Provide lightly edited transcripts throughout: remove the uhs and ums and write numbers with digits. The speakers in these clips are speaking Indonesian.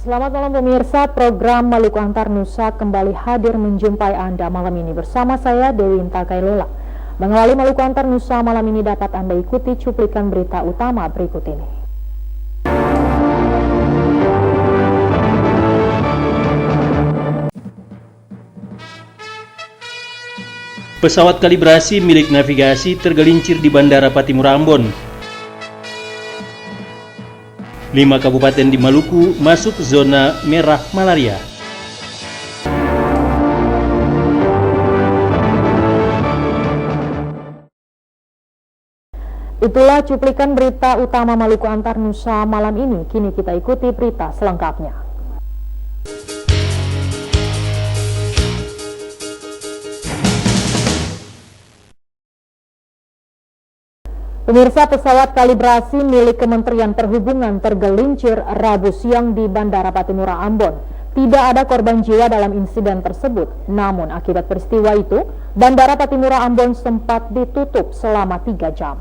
Selamat malam pemirsa, program Maluku Antar Nusa kembali hadir menjumpai Anda malam ini bersama saya Dewi Intakailola. Mengawali Maluku Antar Nusa malam ini dapat Anda ikuti cuplikan berita utama berikut ini. Pesawat kalibrasi milik navigasi tergelincir di Bandara Patimura Ambon. 5 kabupaten di Maluku masuk zona merah malaria. Itulah cuplikan berita utama Maluku Antar Nusa malam ini. Kini kita ikuti berita selengkapnya. Pemirsa, pesawat kalibrasi milik Kementerian Perhubungan tergelincir Rabu siang di Bandara Patimura Ambon. Tidak ada korban jiwa dalam insiden tersebut. Namun akibat peristiwa itu, Bandara Patimura Ambon sempat ditutup selama 3 jam.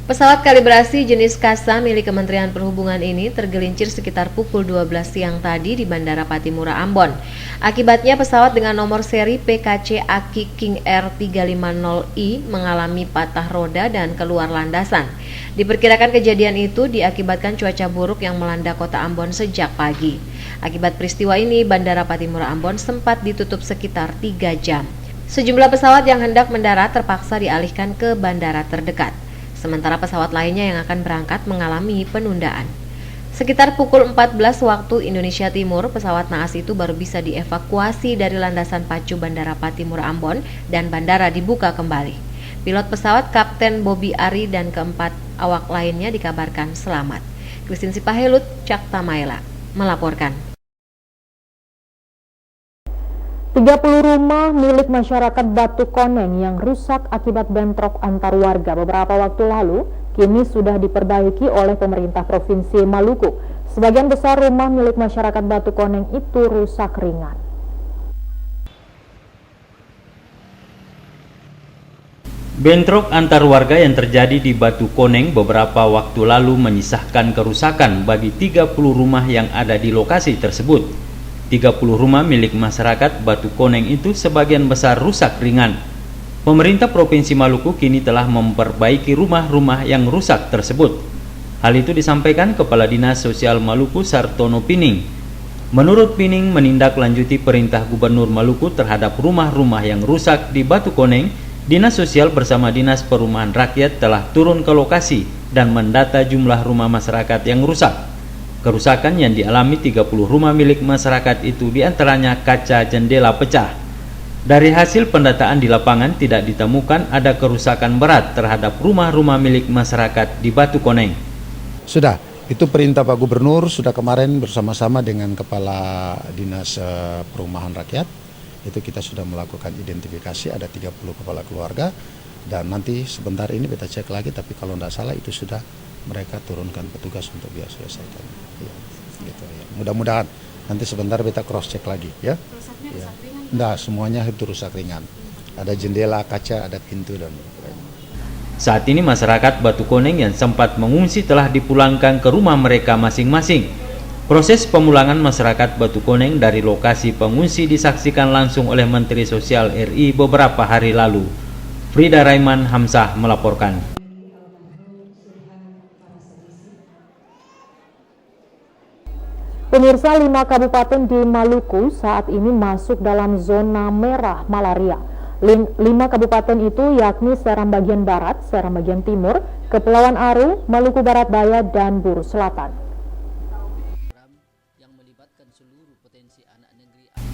Pesawat kalibrasi jenis Kasa milik Kementerian Perhubungan ini tergelincir sekitar pukul 12 siang tadi di Bandara Patimura Ambon. Akibatnya pesawat dengan nomor seri PKC Aki King Air 350i mengalami patah roda dan keluar landasan. Diperkirakan kejadian itu diakibatkan cuaca buruk yang melanda kota Ambon sejak pagi. Akibat peristiwa ini, Bandara Patimura Ambon sempat ditutup sekitar 3 jam. Sejumlah pesawat yang hendak mendarat terpaksa dialihkan ke bandara terdekat. Sementara pesawat lainnya yang akan berangkat mengalami penundaan. Sekitar pukul 14 waktu Indonesia Timur, pesawat naas itu baru bisa dievakuasi dari landasan pacu Bandara Patimura Ambon dan bandara dibuka kembali. Pilot pesawat Kapten Bobby Ari dan keempat awak lainnya dikabarkan selamat. Christine Sipahelut, Cakta Maela, melaporkan. 30 rumah milik masyarakat Batu Koneng yang rusak akibat bentrok antar warga beberapa waktu lalu kini sudah diperbaiki oleh pemerintah Provinsi Maluku. Sebagian besar rumah milik masyarakat Batu Koneng itu rusak ringan. Bentrok antar warga yang terjadi di Batu Koneng beberapa waktu lalu menyisakan kerusakan bagi 30 rumah yang ada di lokasi tersebut. 30 rumah milik masyarakat Batu Koneng itu sebagian besar rusak ringan. Pemerintah Provinsi Maluku kini telah memperbaiki rumah-rumah yang rusak tersebut. Hal itu disampaikan Kepala Dinas Sosial Maluku Sartono Pining. Menurut Pining, menindaklanjuti perintah Gubernur Maluku terhadap rumah-rumah yang rusak di Batu Koneng, Dinas Sosial bersama Dinas Perumahan Rakyat telah turun ke lokasi dan mendata jumlah rumah masyarakat yang rusak. Kerusakan yang dialami 30 rumah milik masyarakat itu diantaranya kaca jendela pecah. Dari hasil pendataan di lapangan tidak ditemukan ada kerusakan berat terhadap rumah-rumah milik masyarakat di Batu Koneng. Sudah, itu perintah Pak Gubernur sudah kemarin bersama-sama dengan Kepala Dinas Perumahan Rakyat. Itu kita sudah melakukan identifikasi, ada 30 kepala keluarga. Dan nanti sebentar ini kita cek lagi, tapi kalau tidak salah itu sudah mereka turunkan petugas untuk biar selesaikan. Ya, gitu ya. Mudah-mudahan nanti sebentar kita cross check lagi ya. Rusaknya ya. rusak ringan? Nggak, semuanya itu rusak ringan. Ada jendela, kaca, ada pintu dan lain. Saat ini masyarakat Batu Koneng yang sempat mengungsi telah dipulangkan ke rumah mereka masing-masing. Proses pemulangan masyarakat Batu Koneng dari lokasi pengungsi disaksikan langsung oleh Menteri Sosial RI beberapa hari lalu. Frida Raiman Hamzah melaporkan. Pemirsa, 5 kabupaten di Maluku saat ini masuk dalam zona merah malaria. 5 kabupaten itu yakni Seram bagian Barat, Seram bagian Timur, Kepulauan Aru, Maluku Barat Daya, dan Buru Selatan.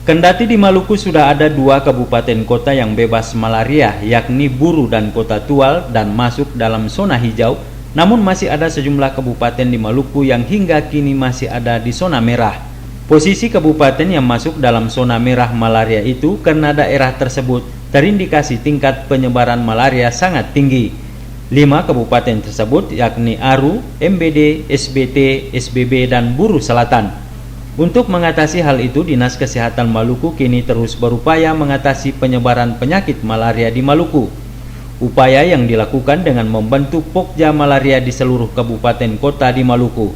Kendati di Maluku sudah ada 2 kabupaten kota yang bebas malaria, yakni Buru dan Kota Tual dan masuk dalam zona hijau, namun masih ada sejumlah kabupaten di Maluku yang hingga kini masih ada di zona merah. Posisi kabupaten yang masuk dalam zona merah malaria itu karena daerah tersebut terindikasi tingkat penyebaran malaria sangat tinggi. 5 kabupaten tersebut yakni Aru, MBD, SBT, SBB, dan Buru Selatan. Untuk mengatasi hal itu, Dinas Kesehatan Maluku kini terus berupaya mengatasi penyebaran penyakit malaria di Maluku. Upaya yang dilakukan dengan membentuk Pokja Malaria di seluruh kabupaten kota di Maluku.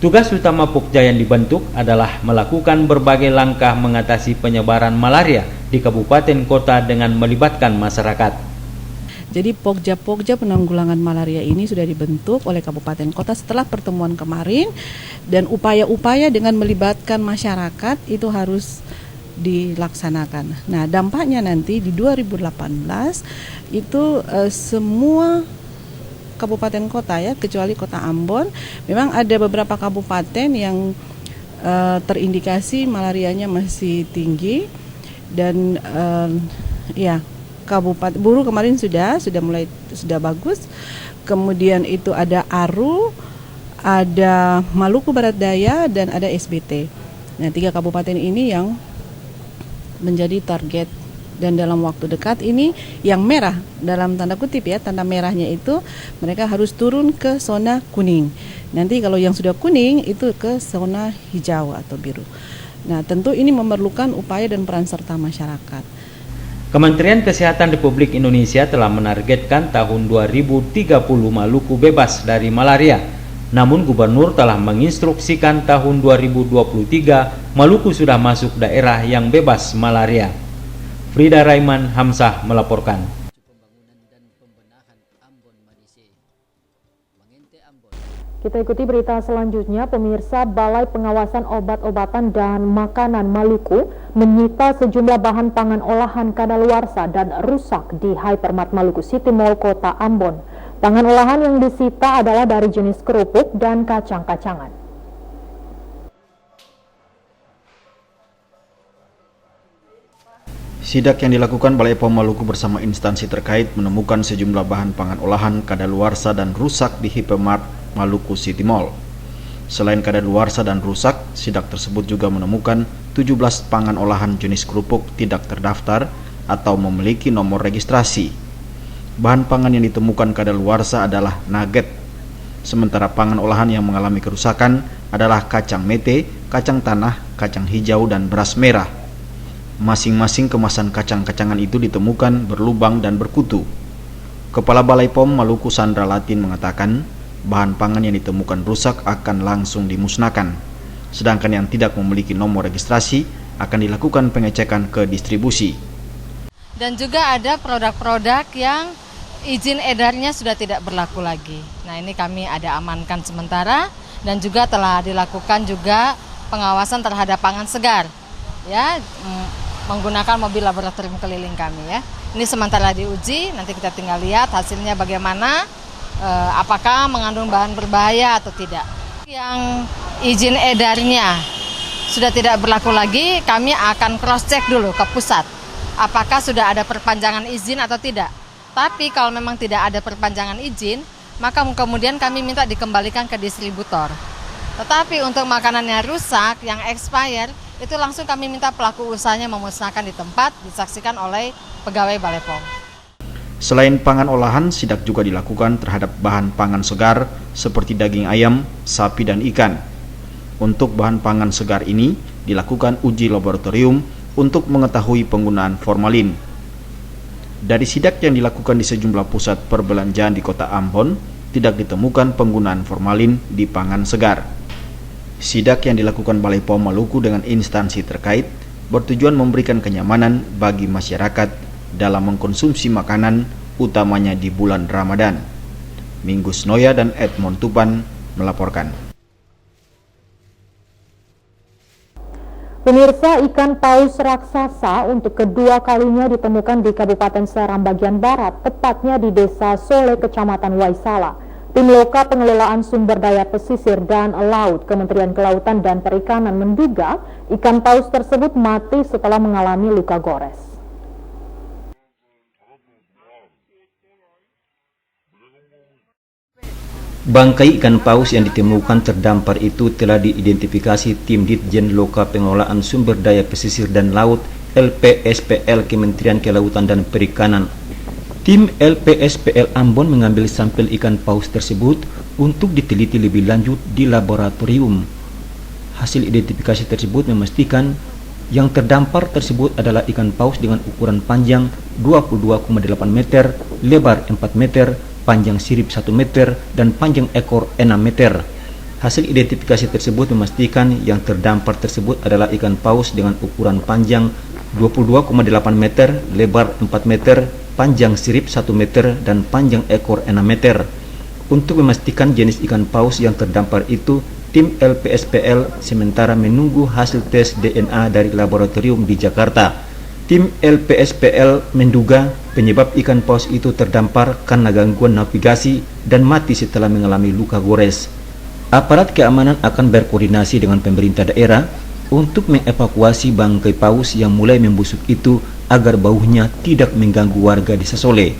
Tugas utama Pokja yang dibentuk adalah melakukan berbagai langkah mengatasi penyebaran malaria di kabupaten kota dengan melibatkan masyarakat. Jadi Pokja penanggulangan malaria ini sudah dibentuk oleh kabupaten kota setelah pertemuan kemarin, dan upaya-upaya dengan melibatkan masyarakat itu harus dilaksanakan. Nah, dampaknya nanti di 2018 itu semua kabupaten kota ya, kecuali kota Ambon, memang ada beberapa kabupaten yang terindikasi malarianya masih tinggi, dan ya Kabupaten Buru kemarin sudah bagus. Kemudian itu ada Aru, ada Maluku Barat Daya, dan ada SBT. Nah, 3 kabupaten ini yang menjadi target, dan dalam waktu dekat ini yang merah, dalam tanda kutip ya, tanda merahnya itu mereka harus turun ke zona kuning. Nanti kalau yang sudah kuning itu ke zona hijau atau biru. Nah, tentu ini memerlukan upaya dan peran serta masyarakat. Kementerian Kesehatan Republik Indonesia telah menargetkan tahun 2030 Maluku bebas dari malaria. Namun Gubernur telah menginstruksikan tahun 2023 Maluku sudah masuk daerah yang bebas malaria. Frida Raiman Hamzah melaporkan. Kita ikuti berita selanjutnya. Pemirsa, Balai Pengawasan Obat-obatan dan Makanan Maluku menyita sejumlah bahan pangan olahan kadaluarsa dan rusak di Hypermart Maluku City Mall, Kota Ambon. Pangan olahan yang disita adalah dari jenis kerupuk dan kacang-kacangan. Sidak yang dilakukan Balai POM Maluku bersama instansi terkait menemukan sejumlah bahan pangan olahan kadaluarsa dan rusak di Hypermart Maluku City Mall. Selain kadaluarsa dan rusak, sidak tersebut juga menemukan 17 pangan olahan jenis kerupuk tidak terdaftar atau memiliki nomor registrasi. Bahan pangan yang ditemukan kadaluarsa adalah nugget, sementara pangan olahan yang mengalami kerusakan adalah kacang mete, kacang tanah, kacang hijau, dan beras merah. Masing-masing kemasan kacang-kacangan itu ditemukan berlubang dan berkutu. Kepala Balai POM Maluku Sandra Latin mengatakan, bahan pangan yang ditemukan rusak akan langsung dimusnahkan, sedangkan yang tidak memiliki nomor registrasi akan dilakukan pengecekan ke distribusi. Dan juga ada produk-produk yang izin edarnya sudah tidak berlaku lagi. Nah, ini kami ada amankan sementara, dan juga telah dilakukan juga pengawasan terhadap pangan segar, ya, menggunakan mobil laboratorium keliling kami ya. Ini sementara diuji, nanti kita tinggal lihat hasilnya bagaimana, apakah mengandung bahan berbahaya atau tidak. Yang izin edarnya sudah tidak berlaku lagi, kami akan cross check dulu ke pusat, apakah sudah ada perpanjangan izin atau tidak. Tapi kalau memang tidak ada perpanjangan izin, maka kemudian kami minta dikembalikan ke distributor. Tetapi untuk makanannya rusak, yang expired, itu langsung kami minta pelaku usahanya memusnahkan di tempat, disaksikan oleh pegawai Balai POM. Selain pangan olahan, sidak juga dilakukan terhadap bahan pangan segar seperti daging ayam, sapi, dan ikan. Untuk bahan pangan segar ini dilakukan uji laboratorium untuk mengetahui penggunaan formalin. Dari sidak yang dilakukan di sejumlah pusat perbelanjaan di Kota Ambon, tidak ditemukan penggunaan formalin di pangan segar. Sidak yang dilakukan Balai POM Maluku dengan instansi terkait bertujuan memberikan kenyamanan bagi masyarakat dalam mengkonsumsi makanan, utamanya di bulan Ramadan. Minggus Noya dan Edmond Tupan melaporkan. Pemirsa, ikan paus raksasa untuk kedua kalinya ditemukan di Kabupaten Seram bagian barat, tepatnya di Desa Sole, Kecamatan Waisala. Tim Loka Pengelolaan Sumber Daya Pesisir dan Laut Kementerian Kelautan dan Perikanan menduga ikan paus tersebut mati setelah mengalami luka gores. Bangkai ikan paus yang ditemukan terdampar itu telah diidentifikasi tim Ditjen Loka Pengelolaan Sumber Daya Pesisir dan Laut LPSPL Kementerian Kelautan dan Perikanan. Tim LPSPL Ambon mengambil sampel ikan paus tersebut untuk diteliti lebih lanjut di laboratorium. Hasil identifikasi tersebut memastikan Yang terdampar tersebut adalah ikan paus dengan ukuran panjang 22,8 meter, lebar 4 meter, panjang sirip 1 meter, dan panjang ekor 6 meter. Hasil identifikasi tersebut memastikan yang terdampar tersebut adalah ikan paus dengan ukuran panjang 22,8 meter, lebar 4 meter, panjang sirip 1 meter, dan panjang ekor 6 meter. Untuk memastikan jenis ikan paus yang terdampar itu, tim LPSPL sementara menunggu hasil tes DNA dari laboratorium di Jakarta. Tim LPSPL menduga penyebab ikan paus itu terdampar karena gangguan navigasi dan mati setelah mengalami luka gores. Aparat keamanan akan berkoordinasi dengan pemerintah daerah untuk mengevakuasi bangkai paus yang mulai membusuk itu agar baunya tidak mengganggu warga Desa Sole.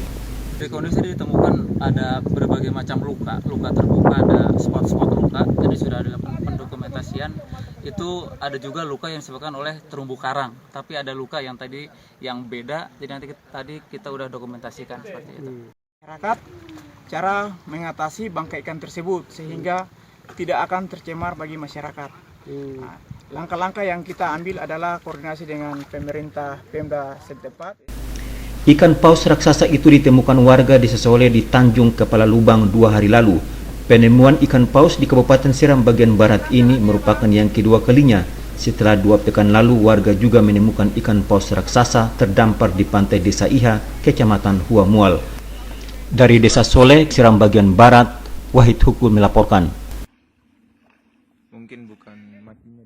Di kondisi ditemukan ada berbagai macam luka terbuka, ada spot-spot luka, jadi sudah ada pendokumentasian. Itu ada juga luka yang disebabkan oleh terumbu karang, tapi ada luka yang beda, jadi nanti kita udah dokumentasikan seperti itu. Masyarakat cara mengatasi bangkai ikan tersebut sehingga tidak akan tercemar bagi masyarakat. Nah, langkah-langkah yang kita ambil adalah koordinasi dengan pemerintah Pemda setempat. Ikan paus raksasa itu ditemukan warga Desa Sole di Tanjung Kepala Lubang 2 hari lalu. Penemuan ikan paus di Kabupaten Seram bagian barat ini merupakan yang kedua kalinya. Setelah 2 pekan lalu, warga juga menemukan ikan paus raksasa terdampar di pantai Desa Iha, Kecamatan Hua Mual. Dari Desa Sole, Seram bagian barat, Wahid Hukul melaporkan. Mungkin bukan matinya.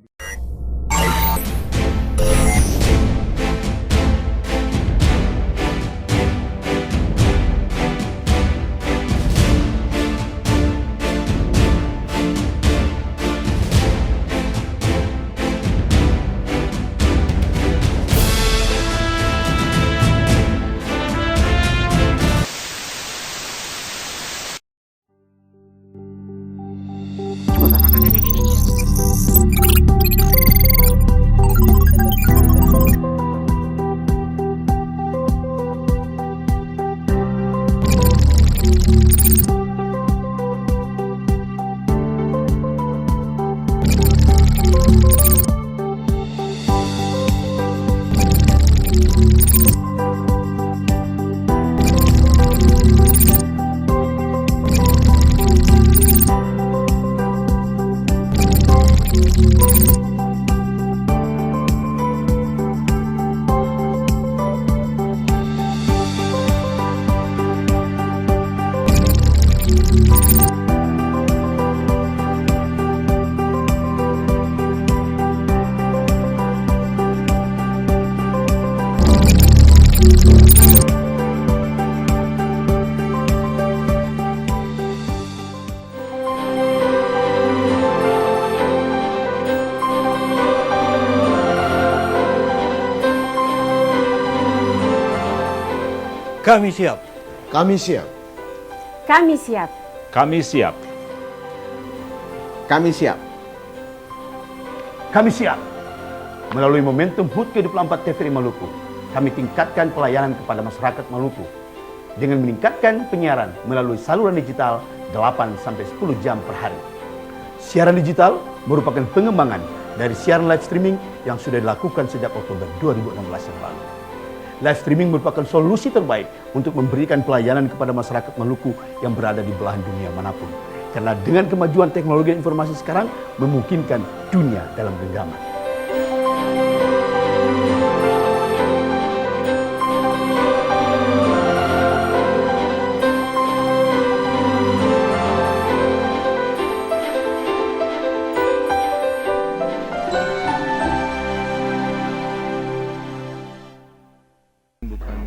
Kami siap. Kami siap. Kami siap. Kami siap. Kami siap. Kami siap. Melalui momentum HUT ke-24 TVRI Maluku, kami tingkatkan pelayanan kepada masyarakat Maluku dengan meningkatkan penyiaran melalui saluran digital 8-10 jam per hari. Siaran digital merupakan pengembangan dari siaran live streaming yang sudah dilakukan sejak Oktober 2016 yang lalu. Live streaming merupakan solusi terbaik untuk memberikan pelayanan kepada masyarakat Maluku yang berada di belahan dunia manapun. Karena dengan kemajuan teknologi informasi sekarang memungkinkan dunia dalam genggaman.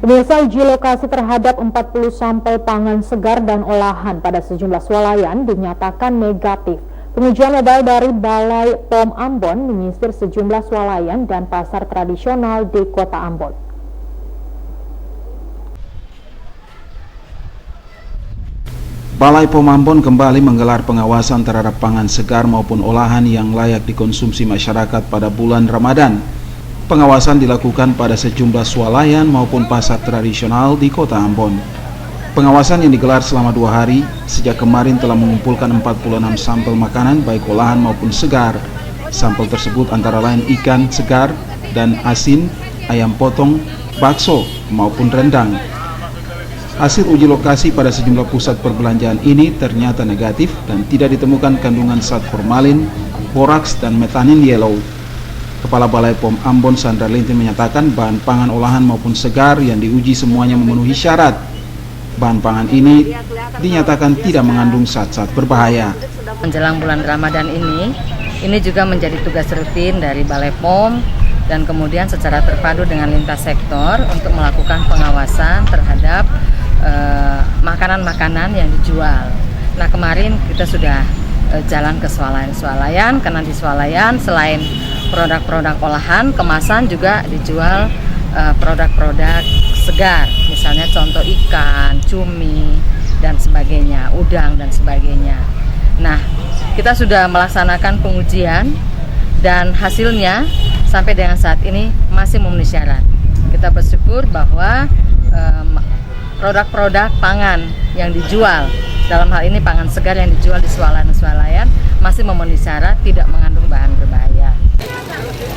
Pemirsa, uji lokasi terhadap 40 sampel pangan segar dan olahan pada sejumlah swalayan dinyatakan negatif. Pengujian mobile dari Balai POM Ambon menyisir sejumlah swalayan dan pasar tradisional di Kota Ambon. Balai POM Ambon kembali menggelar pengawasan terhadap pangan segar maupun olahan yang layak dikonsumsi masyarakat pada bulan Ramadan. Pengawasan dilakukan pada sejumlah swalayan maupun pasar tradisional di Kota Ambon. Pengawasan yang digelar selama 2 hari, sejak kemarin telah mengumpulkan 46 sampel makanan baik olahan maupun segar. Sampel tersebut antara lain ikan segar, dan asin, ayam potong, bakso, maupun rendang. Hasil uji lokasi pada sejumlah pusat perbelanjaan ini ternyata negatif dan tidak ditemukan kandungan zat formalin, boraks, dan metanin yellow. Kepala Balai POM Ambon Sandra Lintin menyatakan bahan pangan olahan maupun segar yang diuji semuanya memenuhi syarat. Bahan pangan ini dinyatakan tidak mengandung zat-zat berbahaya. Menjelang bulan Ramadan ini juga menjadi tugas rutin dari Balai POM dan kemudian secara terpadu dengan lintas sektor untuk melakukan pengawasan terhadap makanan-makanan yang dijual. Nah, kemarin kita sudah jalan ke swalayan, karena di swalayan selain produk-produk olahan, kemasan juga dijual produk-produk segar, misalnya contoh ikan, cumi, dan sebagainya, udang, dan sebagainya. Nah, kita sudah melaksanakan pengujian dan hasilnya sampai dengan saat ini masih memenuhi syarat. Kita bersyukur bahwa produk-produk pangan yang dijual, dalam hal ini pangan segar yang dijual di swalayan masih memenuhi syarat, tidak mengandung bahan berbahaya.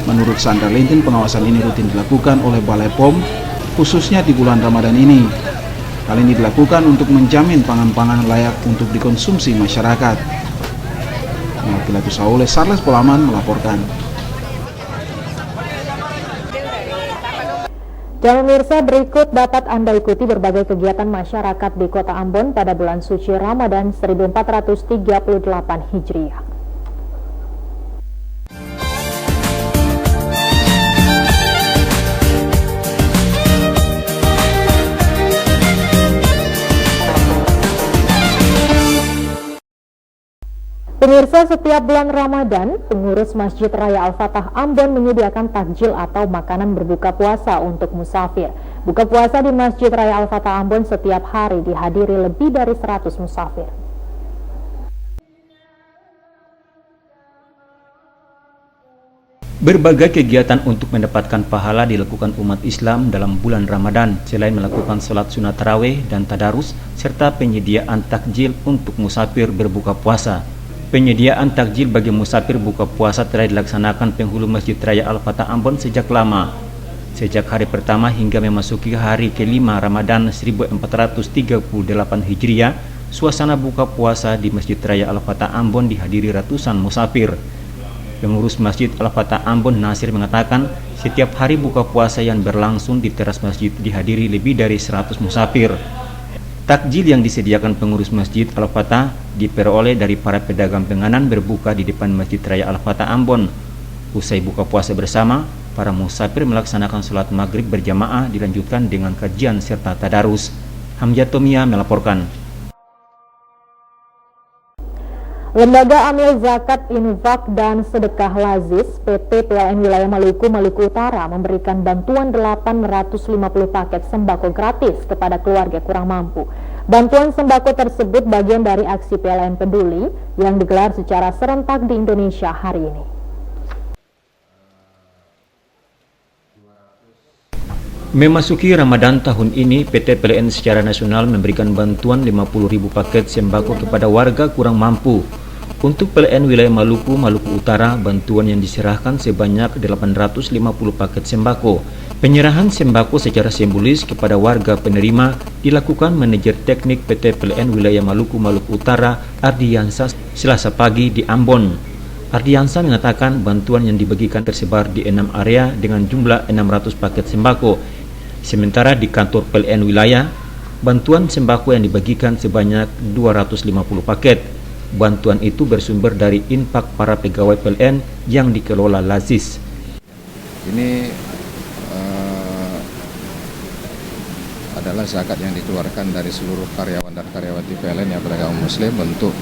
Menurut Sandra Lintin, pengawasan ini rutin dilakukan oleh Balai POM, khususnya di bulan Ramadan ini. Hal ini dilakukan untuk menjamin pangan-pangan layak untuk dikonsumsi masyarakat. Melkilatus Saule, Sarles Polaman melaporkan. Dan pemirsa, berikut dapat Anda ikuti berbagai kegiatan masyarakat di Kota Ambon pada bulan suci Ramadan 1438 Hijriah. Pemirsa, setiap bulan Ramadan, pengurus Masjid Raya Al-Fatah Ambon menyediakan takjil atau makanan berbuka puasa untuk musafir. Buka puasa di Masjid Raya Al-Fatah Ambon setiap hari dihadiri lebih dari 100 musafir. Berbagai kegiatan untuk mendapatkan pahala dilakukan umat Islam dalam bulan Ramadan, selain melakukan sholat sunat tarawih dan tadarus, serta penyediaan takjil untuk musafir berbuka puasa. Penyediaan takjil bagi musafir buka puasa telah dilaksanakan penghulu Masjid Raya Al-Fatah Ambon sejak lama. Sejak hari pertama hingga memasuki hari kelima Ramadan 1438 Hijriah, suasana buka puasa di Masjid Raya Al-Fatah Ambon dihadiri ratusan musafir. Pengurus Masjid Al-Fatah Ambon Nasir mengatakan, setiap hari buka puasa yang berlangsung di teras masjid dihadiri lebih dari 100 musafir. Takjil yang disediakan pengurus Masjid Al-Fatah diperoleh dari para pedagang penganan berbuka di depan Masjid Raya Al-Fatah Ambon. Usai buka puasa bersama, para musafir melaksanakan sholat maghrib berjamaah dilanjutkan dengan kajian serta tadarus. Hamjatomia melaporkan. Lembaga Amil Zakat, Infak, dan Sedekah Lazis PT PLN Wilayah Maluku, Maluku Utara memberikan bantuan 850 paket sembako gratis kepada keluarga kurang mampu. Bantuan sembako tersebut bagian dari aksi PLN Peduli yang digelar secara serentak di Indonesia hari ini. Memasuki Ramadan tahun ini, PT PLN secara nasional memberikan bantuan 50.000 paket sembako kepada warga kurang mampu. Untuk PLN Wilayah Maluku, Maluku Utara, bantuan yang diserahkan sebanyak 850 paket sembako. Penyerahan sembako secara simbolis kepada warga penerima dilakukan manajer teknik PT PLN Wilayah Maluku, Maluku Utara, Ardiyansa, Selasa pagi di Ambon. Ardiyansa mengatakan bantuan yang dibagikan tersebar di 6 area dengan jumlah 600 paket sembako. Sementara di kantor PLN Wilayah, bantuan sembako yang dibagikan sebanyak 250 paket. Bantuan itu bersumber dari infak para pegawai PLN yang dikelola Lazis. Ini adalah zakat yang dikeluarkan dari seluruh karyawan dan karyawati PLN yang beragama Muslim untuk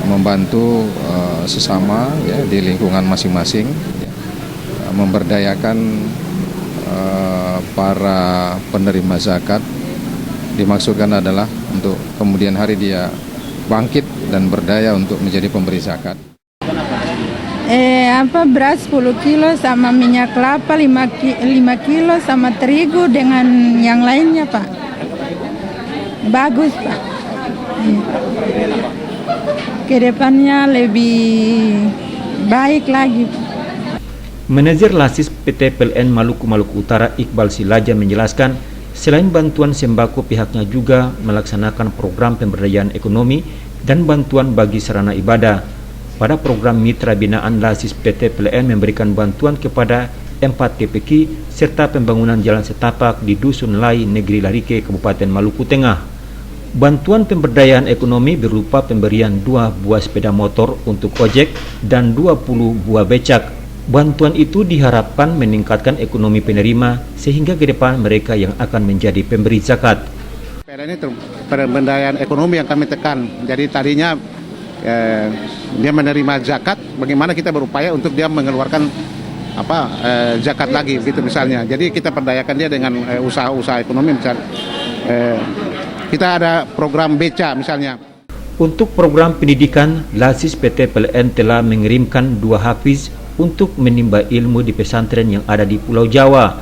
membantu sesama ya, di lingkungan masing-masing, ya, memberdayakan para penerima zakat. Dimaksudkan adalah untuk kemudian hari dia bangkit dan berdaya untuk menjadi pemberi zakat. Beras 10 kilo sama minyak kelapa 5 kilo sama terigu dengan yang lainnya, Pak. Bagus, Pak. Kedepannya lebih baik lagi. Manajer Lasis PT PLN Maluku Utara Iqbal Silaja menjelaskan, selain bantuan sembako pihaknya juga melaksanakan program pemberdayaan ekonomi dan bantuan bagi sarana ibadah. Pada program mitra binaan Lasis PT PLN memberikan bantuan kepada 4 TPQ serta pembangunan jalan setapak di Dusun Lai, Negeri Larike, Kabupaten Maluku Tengah. Bantuan pemberdayaan ekonomi berupa pemberian 2 buah sepeda motor untuk ojek dan 20 buah becak. Bantuan itu diharapkan meningkatkan ekonomi penerima sehingga ke depan mereka yang akan menjadi pemberi zakat. Ini pemberdayaan ekonomi yang kami tekan. Jadi tadinya dia menerima zakat, bagaimana kita berupaya untuk dia mengeluarkan zakat lagi gitu misalnya. Jadi kita perdayakan dia dengan usaha-usaha ekonomi misalnya. Kita ada program beca misalnya. Untuk program pendidikan, Lasis PT PLN telah mengirimkan 2 hafiz untuk menimba ilmu di pesantren yang ada di Pulau Jawa.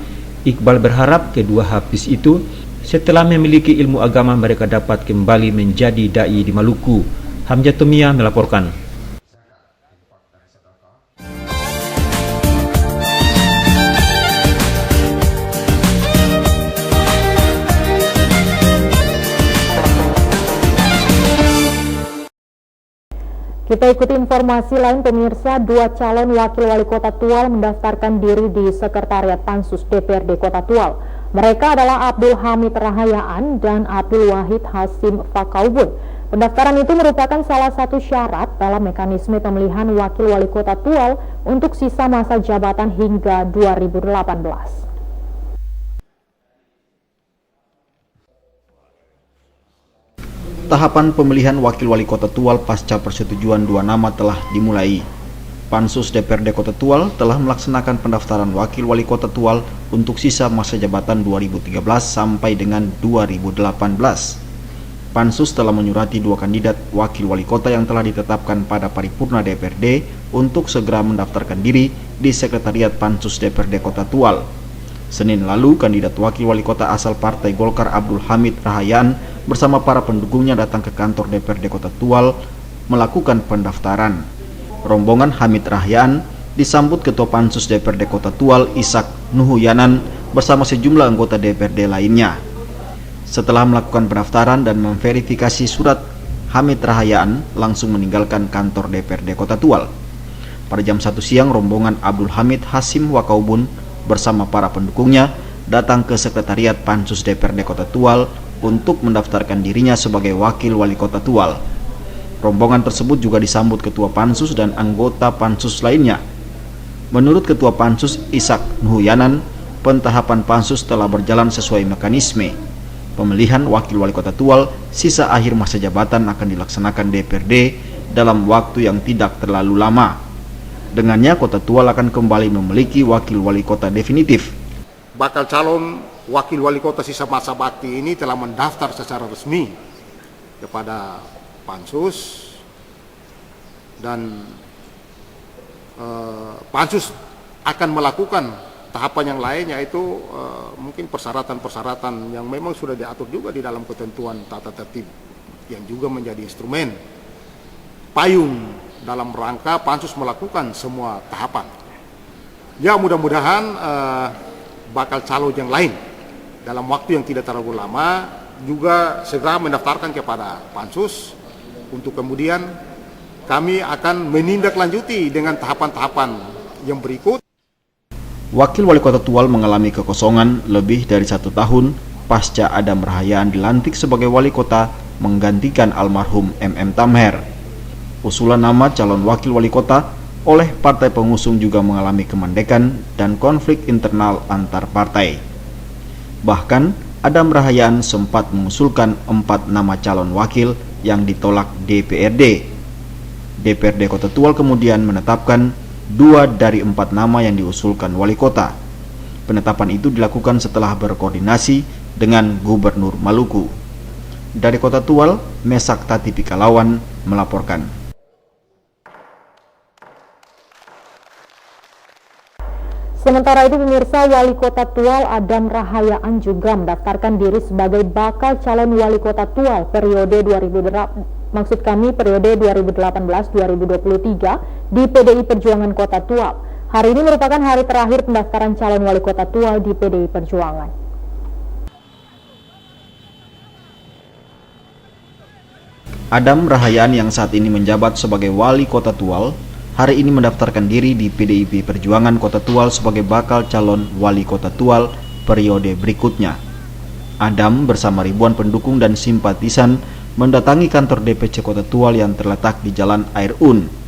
Iqbal berharap kedua hafiz itu setelah memiliki ilmu agama mereka dapat kembali menjadi dai di Maluku. Hamzah Tomia melaporkan. Kita ikuti informasi lain pemirsa, 2 calon wakil wali kota Tual mendaftarkan diri di Sekretariat Pansus DPRD Kota Tual. Mereka adalah Abdul Hamid Rahayaan dan Abdul Wahid Hasim Fakaubun. Pendaftaran itu merupakan salah satu syarat dalam mekanisme pemilihan wakil wali kota Tual untuk sisa masa jabatan hingga 2018. Tahapan pemilihan wakil wali kota Tual pasca persetujuan 2 nama telah dimulai. Pansus DPRD Kota Tual telah melaksanakan pendaftaran wakil wali kota Tual untuk sisa masa jabatan 2013 sampai dengan 2018. Pansus telah menyurati 2 kandidat wakil wali kota yang telah ditetapkan pada paripurna DPRD untuk segera mendaftarkan diri di Sekretariat Pansus DPRD Kota Tual. Senin lalu, kandidat wakil wali kota asal Partai Golkar Abdul Hamid Rahayaan bersama para pendukungnya datang ke kantor DPRD Kota Tual melakukan pendaftaran. Rombongan Hamid Rahayaan disambut Ketua Pansus DPRD Kota Tual Ishak Nuhuyanan bersama sejumlah anggota DPRD lainnya. Setelah melakukan pendaftaran dan memverifikasi surat, Hamid Rahayaan langsung meninggalkan kantor DPRD Kota Tual. Pada jam 1 siang, rombongan Abdul Hamid Hasim Wakaubun bersama para pendukungnya datang ke Sekretariat Pansus DPRD Kota Tual untuk mendaftarkan dirinya sebagai wakil wali kota Tual. Rombongan tersebut juga disambut Ketua Pansus dan anggota Pansus lainnya. Menurut Ketua Pansus Ishak Nuhuyanan, pentahapan Pansus telah berjalan sesuai mekanisme. Pemilihan wakil wali kota Tual sisa akhir masa jabatan akan dilaksanakan DPRD dalam waktu yang tidak terlalu lama. Dengannya Kota Tual akan kembali memiliki wakil wali kota definitif. Bakal calon wakil wali kota sisa masa bakti ini telah mendaftar secara resmi kepada Pansus dan Pansus akan melakukan tahapan yang lain, yaitu mungkin persyaratan-persyaratan yang memang sudah diatur juga di dalam ketentuan tata tertib yang juga menjadi instrumen payung dalam rangka Pansus melakukan semua tahapan. Ya, mudah-mudahan bakal calon yang lain dalam waktu yang tidak terlalu lama juga segera mendaftarkan kepada Pansus untuk kemudian kami akan menindaklanjuti dengan tahapan-tahapan yang berikut. Wakil wali kota Tual mengalami kekosongan lebih dari 1 tahun pasca Adam Rahayaan dilantik sebagai wali kota menggantikan almarhum MM Tamher. Usulan nama calon wakil wali kota oleh partai pengusung juga mengalami kemandekan dan konflik internal antar partai. Bahkan, Adam Rahayaan sempat mengusulkan 4 nama calon wakil yang ditolak DPRD. DPRD Kota Tual kemudian menetapkan 2 dari 4 nama yang diusulkan wali kota. Penetapan itu dilakukan setelah berkoordinasi dengan Gubernur Maluku. Dari Kota Tual, Mesak Tati Pikalawan melaporkan. Sementara itu pemirsa, Wali Kota Tual Adam Rahayaan juga mendaftarkan diri sebagai bakal calon Wali Kota Tual periode 2018-2023 di PDI Perjuangan Kota Tual. Hari ini merupakan hari terakhir pendaftaran calon wali kota Tual di PDI Perjuangan. Adam Rahayaan yang saat ini menjabat sebagai wali kota Tual, hari ini mendaftarkan diri di PDIP Perjuangan Kota Tual sebagai bakal calon wali kota Tual periode berikutnya. Adam bersama ribuan pendukung dan simpatisan mendatangi kantor DPC Kota Tual yang terletak di Jalan Air Un.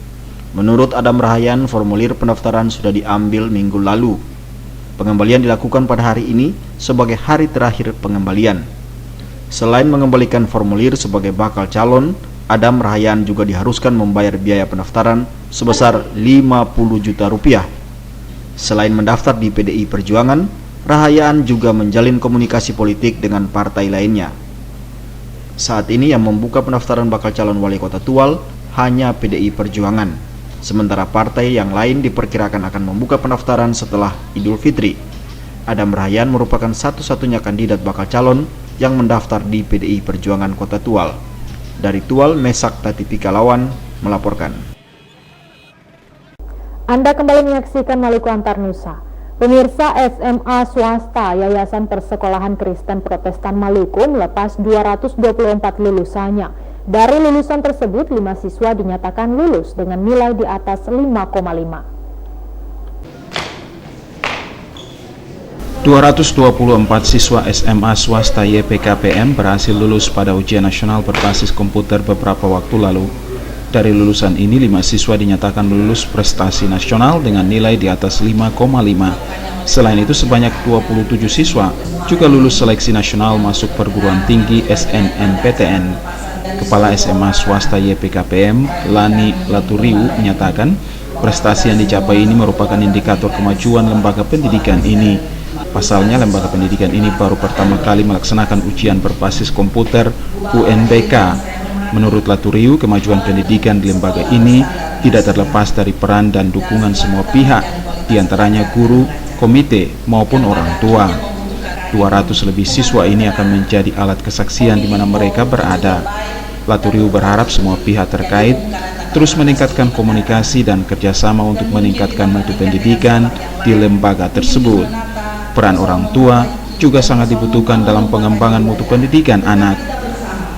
Menurut Adam Rahayaan, formulir pendaftaran sudah diambil minggu lalu. Pengembalian dilakukan pada hari ini sebagai hari terakhir pengembalian. Selain mengembalikan formulir sebagai bakal calon, Adam Rahayaan juga diharuskan membayar biaya pendaftaran sebesar 50 juta rupiah. Selain mendaftar di PDI Perjuangan, Rahayaan juga menjalin komunikasi politik dengan partai lainnya. Saat ini yang membuka pendaftaran bakal calon wali kota Tual hanya PDI Perjuangan. Sementara partai yang lain diperkirakan akan membuka pendaftaran setelah Idul Fitri. Adam Rahayaan merupakan satu-satunya kandidat bakal calon yang mendaftar di PDI Perjuangan Kota Tual. Dari Tual, Mesak Tatipikalawan melaporkan. Anda kembali menyaksikan Maluku Antar Nusa. Pemirsa, SMA swasta Yayasan Persekolahan Kristen Protestan Maluku melepas 224 lulusannya. Dari lulusan tersebut, 5 siswa dinyatakan lulus dengan nilai di atas 5,5. 224 siswa SMA swasta YPKPM berhasil lulus pada ujian nasional berbasis komputer beberapa waktu lalu. Dari lulusan ini, 5 siswa dinyatakan lulus prestasi nasional dengan nilai di atas 5,5. Selain itu, sebanyak 27 siswa juga lulus seleksi nasional masuk perguruan tinggi SNMPTN. Kepala SMA swasta YPKPM, Lani Laturiu, menyatakan prestasi yang dicapai ini merupakan indikator kemajuan lembaga pendidikan ini. Pasalnya, lembaga pendidikan ini baru pertama kali melaksanakan ujian berbasis komputer UNBK. Menurut Laturiu, kemajuan pendidikan di lembaga ini tidak terlepas dari peran dan dukungan semua pihak, diantaranya guru, komite, maupun orang tua. 200 lebih siswa ini akan menjadi alat kesaksian di mana mereka berada. Laturiu berharap semua pihak terkait terus meningkatkan komunikasi dan kerjasama untuk meningkatkan mutu pendidikan di lembaga tersebut. Peran orang tua juga sangat dibutuhkan dalam pengembangan mutu pendidikan anak.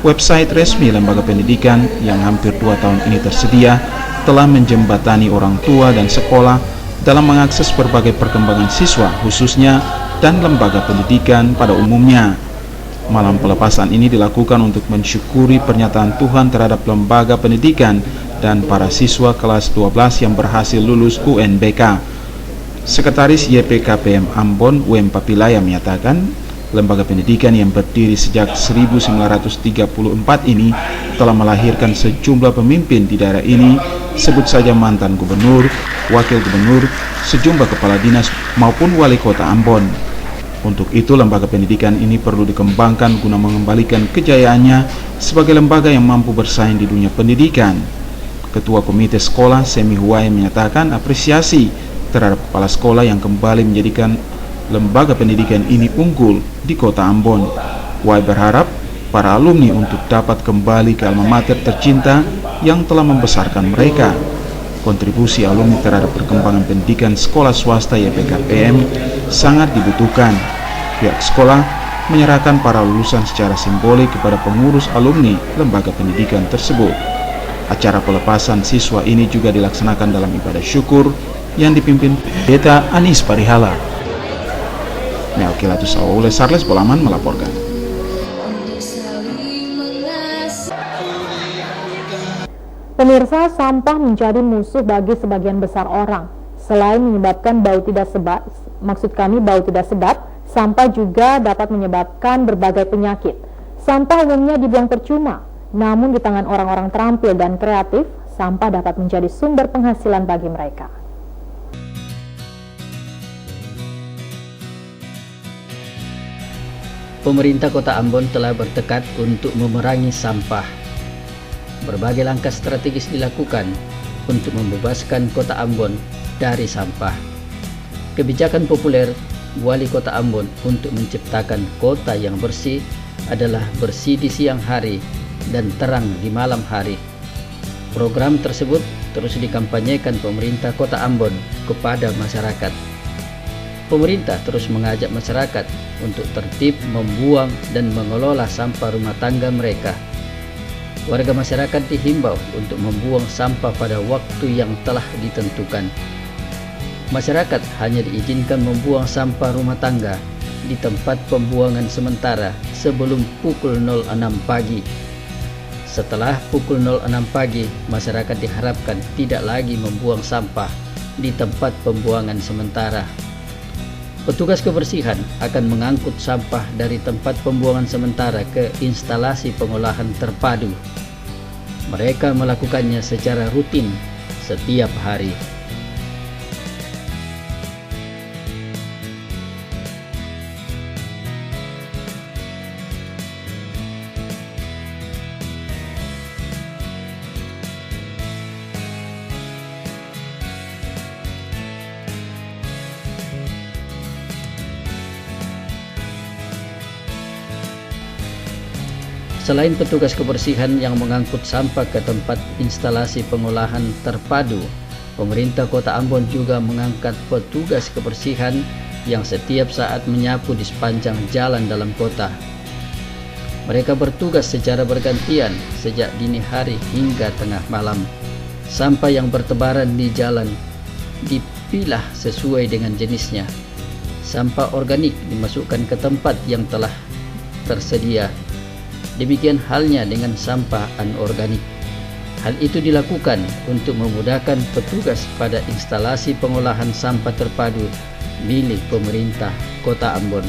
Website resmi lembaga pendidikan yang hampir 2 tahun ini tersedia telah menjembatani orang tua dan sekolah dalam mengakses berbagai perkembangan siswa khususnya dan lembaga pendidikan pada umumnya. Malam pelepasan ini dilakukan untuk mensyukuri pernyataan Tuhan terhadap lembaga pendidikan dan para siswa kelas 12 yang berhasil lulus UNBK. Sekretaris YPKPM Ambon, Wem Papilaya, menyatakan lembaga pendidikan yang berdiri sejak 1934 ini telah melahirkan sejumlah pemimpin di daerah ini, sebut saja mantan gubernur, wakil gubernur, sejumlah kepala dinas maupun wali kota Ambon. Untuk itu, lembaga pendidikan ini perlu dikembangkan guna mengembalikan kejayaannya sebagai lembaga yang mampu bersaing di dunia pendidikan. Ketua Komite Sekolah, Semi Huwai, menyatakan apresiasi terhadap kepala sekolah yang kembali menjadikan lembaga pendidikan ini unggul di kota Ambon. Huwai berharap para alumni untuk dapat kembali ke alma mater tercinta yang telah membesarkan mereka. Kontribusi alumni terhadap perkembangan pendidikan sekolah swasta YPKPM sangat dibutuhkan. Pihak sekolah menyerahkan para lulusan secara simbolik kepada pengurus alumni lembaga pendidikan tersebut. Acara pelepasan siswa ini juga dilaksanakan dalam ibadah syukur yang dipimpin Pendeta Anis Parihala. Melkilatus Saule Sarles Bolaman melaporkan. Pemirsa, sampah menjadi musuh bagi sebagian besar orang. Selain menyebabkan bau tidak sedap, sampah juga dapat menyebabkan berbagai penyakit. Sampah umumnya dibuang percuma, namun di tangan orang-orang terampil dan kreatif, sampah dapat menjadi sumber penghasilan bagi mereka. Pemerintah Kota Ambon telah bertekad untuk memerangi sampah. Berbagai langkah strategis dilakukan untuk membebaskan Kota Ambon dari sampah. Kebijakan populer Wali Kota Ambon untuk menciptakan kota yang bersih adalah bersih di siang hari dan terang di malam hari. Program tersebut terus dikampanyekan pemerintah Kota Ambon kepada masyarakat. Pemerintah terus mengajak masyarakat untuk tertib membuang dan mengelola sampah rumah tangga mereka. Warga masyarakat dihimbau untuk membuang sampah pada waktu yang telah ditentukan. Masyarakat hanya diizinkan membuang sampah rumah tangga di tempat pembuangan sementara sebelum pukul 06 pagi. Setelah pukul 06 pagi, masyarakat diharapkan tidak lagi membuang sampah di tempat pembuangan sementara. Petugas kebersihan akan mengangkut sampah dari tempat pembuangan sementara ke instalasi pengolahan terpadu. Mereka melakukannya secara rutin setiap hari. Selain petugas kebersihan yang mengangkut sampah ke tempat instalasi pengolahan terpadu, pemerintah Kota Ambon juga mengangkat petugas kebersihan yang setiap saat menyapu di sepanjang jalan dalam kota. Mereka bertugas secara bergantian sejak dini hari hingga tengah malam. Sampah yang bertebaran di jalan dipilah sesuai dengan jenisnya. Sampah organik dimasukkan ke tempat yang telah tersedia. Demikian halnya dengan sampah anorganik. Hal itu dilakukan untuk memudahkan petugas pada instalasi pengolahan sampah terpadu milik pemerintah Kota Ambon.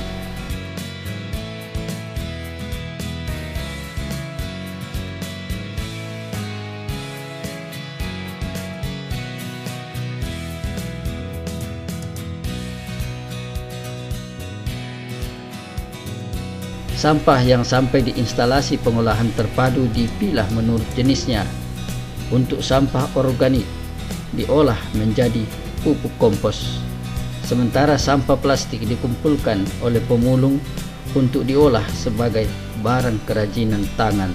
Sampah yang sampai di instalasi pengolahan terpadu dipilah menurut jenisnya. Untuk sampah organik diolah menjadi pupuk kompos. Sementara sampah plastik dikumpulkan oleh pemulung untuk diolah sebagai barang kerajinan tangan.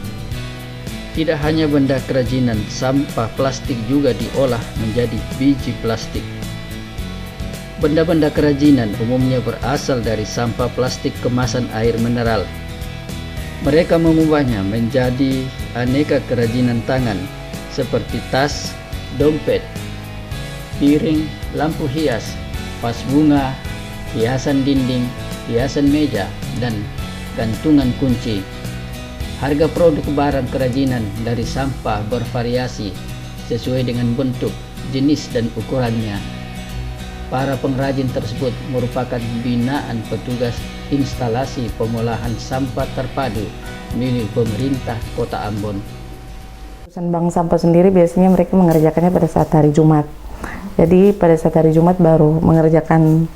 Tidak hanya benda kerajinan, sampah plastik juga diolah menjadi biji plastik. Benda-benda kerajinan umumnya berasal dari sampah plastik kemasan air mineral. Mereka mengubahnya menjadi aneka kerajinan tangan seperti tas, dompet, piring, lampu hias, vas bunga, hiasan dinding, hiasan meja, dan gantungan kunci. Harga produk barang kerajinan dari sampah bervariasi sesuai dengan bentuk, jenis, dan ukurannya. Para pengrajin tersebut merupakan binaan petugas instalasi pengolahan sampah terpadu milik pemerintah Kota Ambon. Bank sampah sendiri biasanya mereka mengerjakannya pada saat hari Jumat. Jadi pada saat hari Jumat baru mengerjakan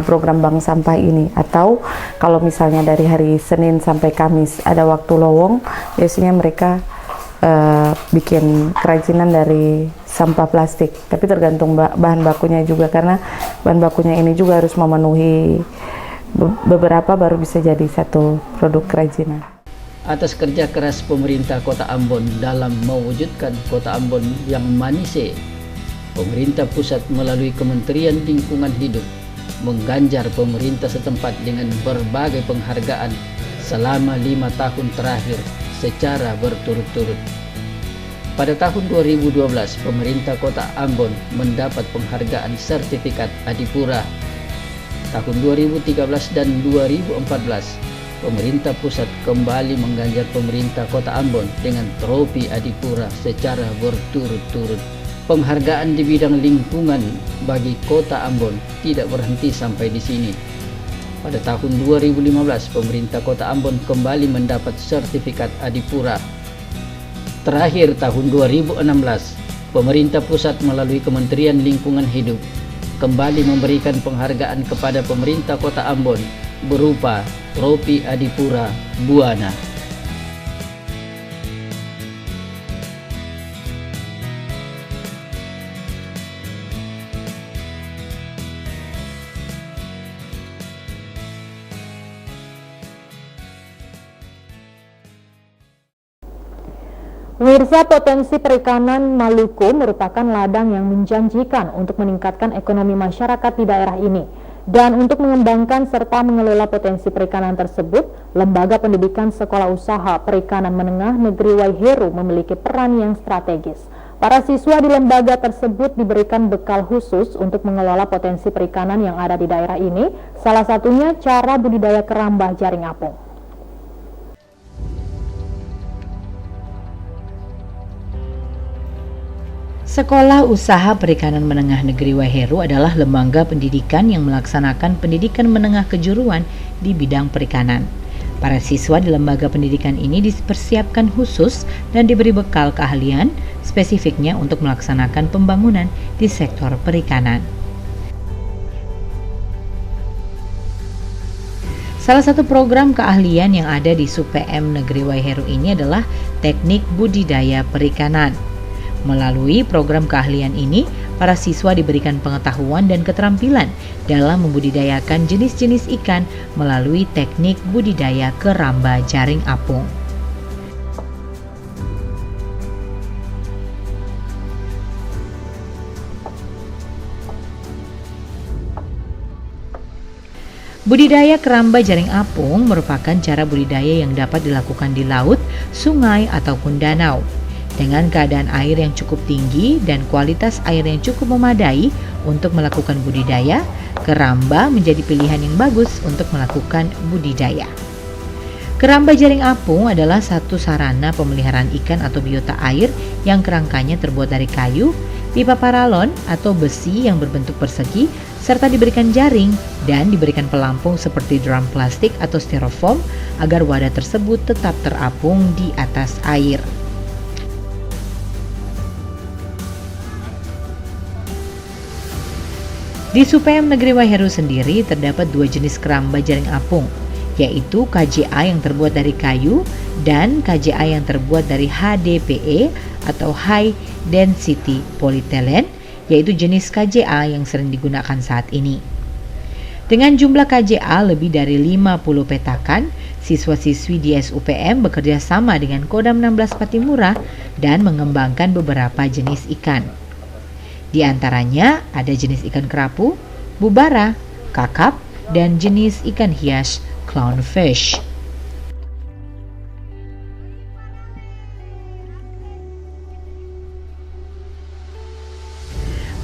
program bank sampah ini. Atau kalau misalnya dari hari Senin sampai Kamis ada waktu lowong, biasanya mereka bikin kerajinan dari sampah plastik. Tapi tergantung bahan bakunya juga, karena bahan bakunya ini juga harus memenuhi beberapa baru bisa jadi satu produk kerajinan. Atas kerja keras pemerintah Kota Ambon dalam mewujudkan Kota Ambon yang manise, pemerintah pusat melalui Kementerian Lingkungan Hidup mengganjar pemerintah setempat dengan berbagai penghargaan selama 5 tahun terakhir secara berturut-turut. Pada tahun 2012, pemerintah Kota Ambon mendapat penghargaan sertifikat Adipura. Tahun 2013 dan 2014, pemerintah pusat kembali mengganjar pemerintah Kota Ambon dengan trofi Adipura secara berturut-turut. Penghargaan di bidang lingkungan bagi Kota Ambon tidak berhenti sampai di sini. Pada tahun 2015, pemerintah Kota Ambon kembali mendapat sertifikat Adipura. Terakhir tahun 2016, pemerintah pusat melalui Kementerian Lingkungan Hidup kembali memberikan penghargaan kepada pemerintah Kota Ambon berupa trofi Adipura Buana. Pemirsa, potensi perikanan Maluku merupakan ladang yang menjanjikan untuk meningkatkan ekonomi masyarakat di daerah ini. Dan untuk mengembangkan serta mengelola potensi perikanan tersebut, Lembaga Pendidikan Sekolah Usaha Perikanan Menengah Negeri Waiheru memiliki peran yang strategis. Para siswa di lembaga tersebut diberikan bekal khusus untuk mengelola potensi perikanan yang ada di daerah ini, salah satunya cara budidaya keramba jaring apung. Sekolah Usaha Perikanan Menengah Negeri Waiheru adalah lembaga pendidikan yang melaksanakan pendidikan menengah kejuruan di bidang perikanan. Para siswa di lembaga pendidikan ini dipersiapkan khusus dan diberi bekal keahlian spesifiknya untuk melaksanakan pembangunan di sektor perikanan. Salah satu program keahlian yang ada di SUPM Negeri Waiheru ini adalah teknik budidaya perikanan. Melalui program keahlian ini, para siswa diberikan pengetahuan dan keterampilan dalam membudidayakan jenis-jenis ikan melalui teknik budidaya keramba jaring apung. Budidaya keramba jaring apung merupakan cara budidaya yang dapat dilakukan di laut, sungai, ataupun danau. Dengan keadaan air yang cukup tinggi dan kualitas air yang cukup memadai untuk melakukan budidaya, keramba menjadi pilihan yang bagus untuk melakukan budidaya. Keramba jaring apung adalah satu sarana pemeliharaan ikan atau biota air yang kerangkanya terbuat dari kayu, pipa paralon atau besi yang berbentuk persegi, serta diberikan jaring dan diberikan pelampung seperti drum plastik atau styrofoam agar wadah tersebut tetap terapung di atas air. Di SUPM Negeri Waiheru sendiri terdapat dua jenis keramba jaring apung, yaitu KJA yang terbuat dari kayu dan KJA yang terbuat dari HDPE atau High Density Polyethylene, yaitu jenis KJA yang sering digunakan saat ini. Dengan jumlah KJA lebih dari 50 petakan, siswa-siswi di SUPM bekerja sama dengan Kodam 16 Patimura dan mengembangkan beberapa jenis ikan. Di antaranya ada jenis ikan kerapu, bubara, kakap, dan jenis ikan hias clownfish.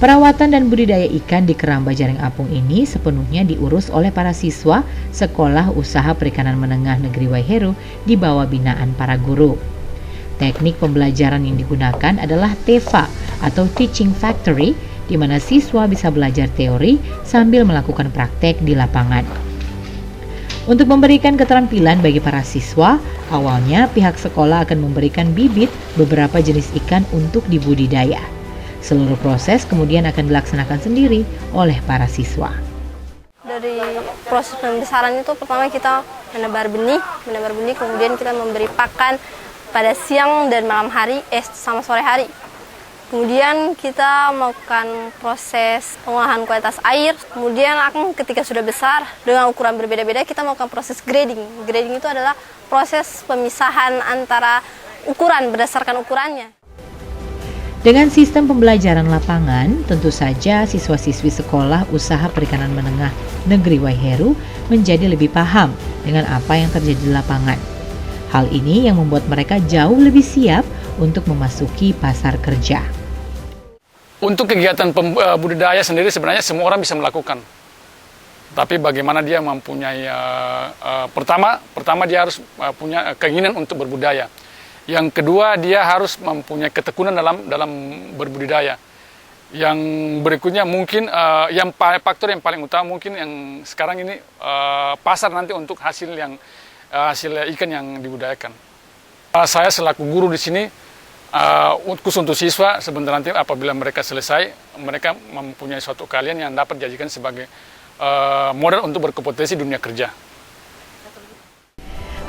Perawatan dan budidaya ikan di keramba jaring apung ini sepenuhnya diurus oleh para siswa Sekolah Usaha Perikanan Menengah Negeri Waiheru di bawah binaan para guru. Teknik pembelajaran yang digunakan adalah TEFA atau Teaching Factory, di mana siswa bisa belajar teori sambil melakukan praktek di lapangan. Untuk memberikan keterampilan bagi para siswa, awalnya pihak sekolah akan memberikan bibit beberapa jenis ikan untuk dibudidaya. Seluruh proses kemudian akan dilaksanakan sendiri oleh para siswa. Dari proses pembesaran itu pertama kita menebar benih, kemudian kita memberi pakan pada siang dan malam hari, sama sore hari. Kemudian kita melakukan proses pengolahan kualitas air. Kemudian ketika sudah besar dengan ukuran berbeda-beda, kita melakukan proses grading. Grading itu adalah proses pemisahan antara ukuran berdasarkan ukurannya. Dengan sistem pembelajaran lapangan, tentu saja siswa-siswi Sekolah Usaha Perikanan Menengah Negeri Waiheru menjadi lebih paham dengan apa yang terjadi di lapangan. Hal ini yang membuat mereka jauh lebih siap untuk memasuki pasar kerja. Untuk kegiatan budidaya sendiri sebenarnya semua orang bisa melakukan. Tapi bagaimana dia mempunyai pertama dia harus punya keinginan untuk berbudaya. Yang kedua dia harus mempunyai ketekunan dalam berbudidaya. Yang berikutnya mungkin faktor yang paling utama mungkin yang sekarang ini pasar nanti untuk hasil ikan yang dibudidayakan. Saya selaku guru di sini, khusus untuk siswa, sebentar nanti apabila mereka selesai, mereka mempunyai suatu keahlian yang dapat dijadikan sebagai modal untuk berkompetensi dunia kerja.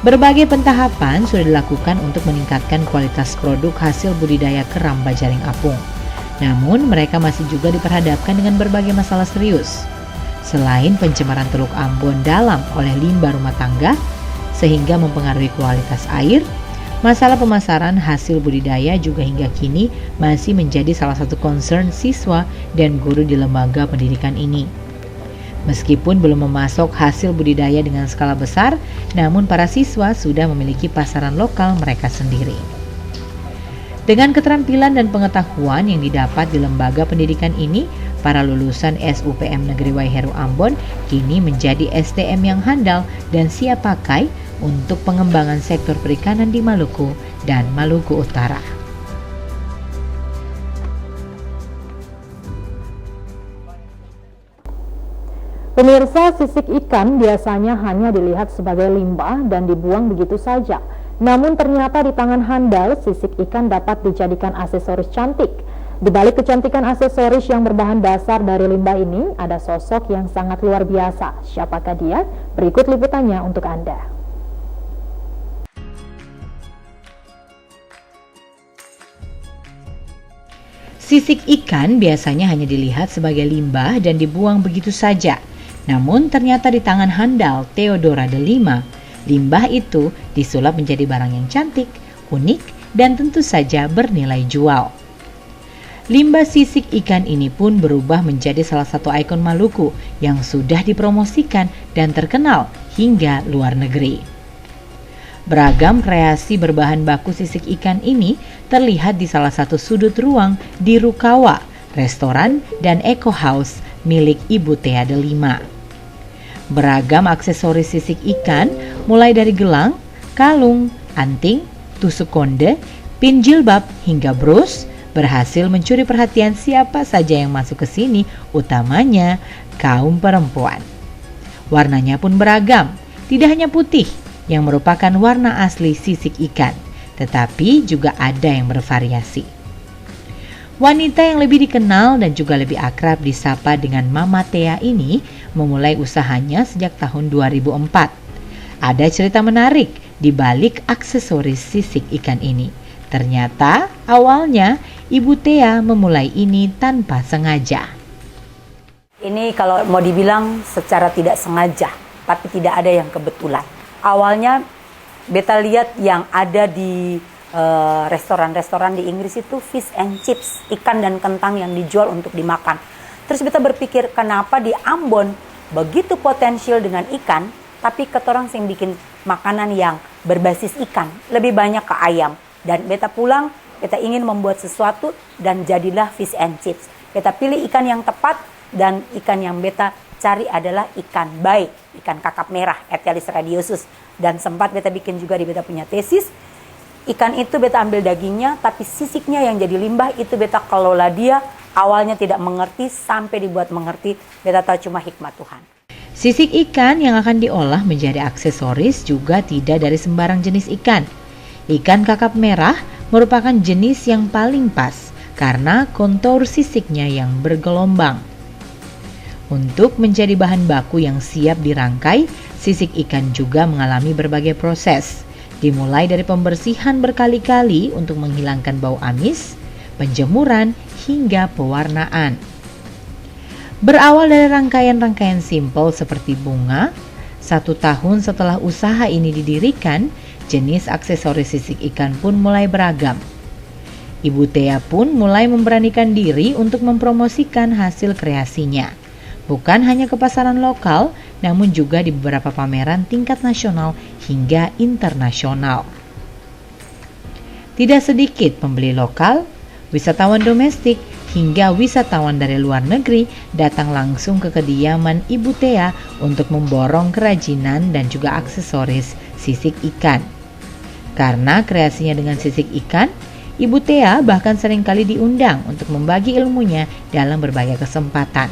Berbagai pentahapan sudah dilakukan untuk meningkatkan kualitas produk hasil budidaya keramba jaring apung. Namun, mereka masih juga diperhadapkan dengan berbagai masalah serius. Selain pencemaran Teluk Ambon dalam oleh limbah rumah tangga, sehingga mempengaruhi kualitas air, Masalah pemasaran hasil budidaya juga hingga kini masih menjadi salah satu concern siswa dan guru di lembaga pendidikan ini. Meskipun belum memasok hasil budidaya dengan skala besar, namun para siswa sudah memiliki pasaran lokal mereka sendiri. Dengan keterampilan dan pengetahuan yang didapat di lembaga pendidikan ini, para lulusan SUPM Negeri Waiheru Ambon kini menjadi SDM yang handal dan siap pakai untuk pengembangan sektor perikanan di Maluku dan Maluku Utara. Pemirsa, sisik ikan biasanya hanya dilihat sebagai limbah dan dibuang begitu saja. Namun ternyata di tangan handal, sisik ikan dapat dijadikan aksesoris cantik. Di balik kecantikan aksesoris yang berbahan dasar dari limbah ini, ada sosok yang sangat luar biasa. Siapakah dia? Berikut liputannya untuk Anda. Sisik ikan biasanya hanya dilihat sebagai limbah dan dibuang begitu saja. Namun ternyata di tangan handal Theodora de Lima, limbah itu disulap menjadi barang yang cantik, unik, dan tentu saja bernilai jual. Limbah sisik ikan ini pun berubah menjadi salah satu ikon Maluku yang sudah dipromosikan dan terkenal hingga luar negeri. Beragam kreasi berbahan baku sisik ikan ini terlihat di salah satu sudut ruang di Rukawa, restoran dan eco house milik Ibu Thea de Lima. Beragam aksesoris sisik ikan mulai dari gelang, kalung, anting, tusuk konde, pin jilbab hingga bros berhasil mencuri perhatian siapa saja yang masuk ke sini, utamanya kaum perempuan. Warnanya pun beragam, tidak hanya putih yang merupakan warna asli sisik ikan, tetapi juga ada yang bervariasi. Wanita yang lebih dikenal dan juga lebih akrab disapa dengan Mama Thea ini memulai usahanya sejak tahun 2004. Ada cerita menarik di balik aksesoris sisik ikan ini. Ternyata awalnya Ibu Thea memulai ini tanpa sengaja. Ini kalau mau dibilang secara tidak sengaja, tapi tidak ada yang kebetulan. Awalnya beta lihat yang ada di restoran-restoran di Inggris itu fish and chips, ikan dan kentang yang dijual untuk dimakan. Terus beta berpikir kenapa di Ambon begitu potensial dengan ikan, tapi ketorang yang bikin makanan yang berbasis ikan, lebih banyak ke ayam. Dan beta pulang, beta ingin membuat sesuatu dan jadilah fish and chips. Beta pilih ikan yang tepat dan ikan yang beta cari adalah ikan baik, ikan kakap merah, Etialis radiosus. Dan sempat beta bikin juga di beta punya tesis, ikan itu beta ambil dagingnya, tapi sisiknya yang jadi limbah itu beta kelola dia. Awalnya tidak mengerti, sampai dibuat mengerti, beta tahu cuma hikmat Tuhan. Sisik ikan yang akan diolah menjadi aksesoris juga tidak dari sembarang jenis ikan. Ikan kakap merah merupakan jenis yang paling pas karena kontur sisiknya yang bergelombang. Untuk menjadi bahan baku yang siap dirangkai, sisik ikan juga mengalami berbagai proses, dimulai dari pembersihan berkali-kali untuk menghilangkan bau amis, penjemuran, hingga pewarnaan. Berawal dari rangkaian-rangkaian simpel seperti bunga, 1 tahun setelah usaha ini didirikan, jenis aksesoris sisik ikan pun mulai beragam. Ibu Thea pun mulai memberanikan diri untuk mempromosikan hasil kreasinya. Bukan hanya ke pasaran lokal, namun juga di beberapa pameran tingkat nasional hingga internasional. Tidak sedikit pembeli lokal, wisatawan domestik, hingga wisatawan dari luar negeri datang langsung ke kediaman Ibu Thea untuk memborong kerajinan dan juga aksesoris sisik ikan. Karena kreasinya dengan sisik ikan, Ibu Thea bahkan seringkali diundang untuk membagi ilmunya dalam berbagai kesempatan.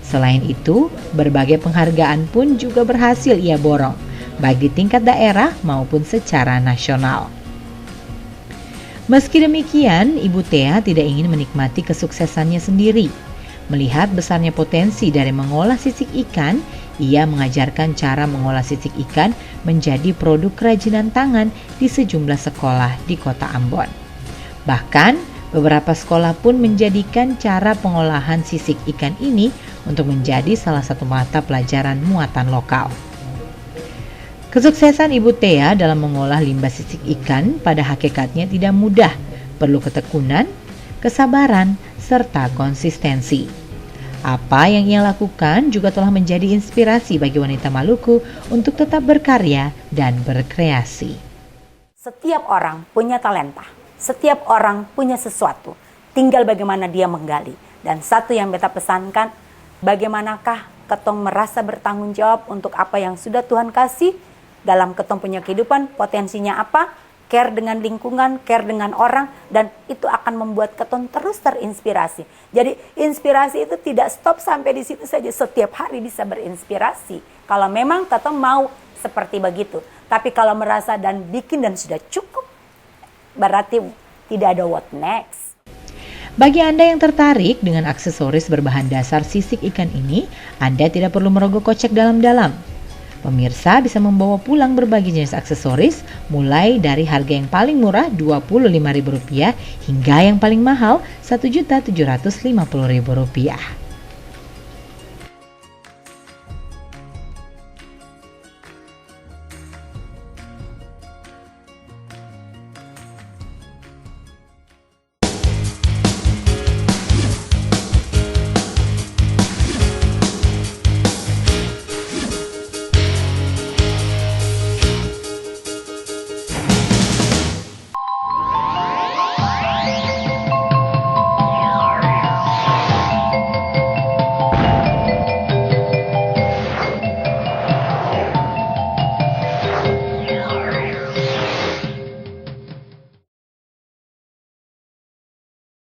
Selain itu, berbagai penghargaan pun juga berhasil ia borong, baik di tingkat daerah maupun secara nasional. Meski demikian, Ibu Thea tidak ingin menikmati kesuksesannya sendiri. Melihat besarnya potensi dari mengolah sisik ikan, ia mengajarkan cara mengolah sisik ikan menjadi produk kerajinan tangan di sejumlah sekolah di kota Ambon. Bahkan, beberapa sekolah pun menjadikan cara pengolahan sisik ikan ini untuk menjadi salah satu mata pelajaran muatan lokal. Kesuksesan Ibu Tea dalam mengolah limbah sisik ikan pada hakikatnya tidak mudah, perlu ketekunan, kesabaran, serta konsistensi. Apa yang ia lakukan juga telah menjadi inspirasi bagi wanita Maluku untuk tetap berkarya dan berkreasi. Setiap orang punya talenta, setiap orang punya sesuatu, tinggal bagaimana dia menggali. Dan satu yang beta pesankan, bagaimanakah ketong merasa bertanggung jawab untuk apa yang sudah Tuhan kasih dalam ketong punya kehidupan, potensinya apa, care dengan lingkungan, care dengan orang, dan itu akan membuat ketong terus terinspirasi. Jadi inspirasi itu tidak stop sampai di situ saja, setiap hari bisa berinspirasi. Kalau memang ketong mau seperti begitu, tapi kalau merasa dan bikin dan sudah cukup, berarti tidak ada what next. Bagi Anda yang tertarik dengan aksesoris berbahan dasar sisik ikan ini, Anda tidak perlu merogoh kocek dalam-dalam. Pemirsa bisa membawa pulang berbagai jenis aksesoris mulai dari harga yang paling murah Rp25.000 hingga yang paling mahal Rp1.750.000.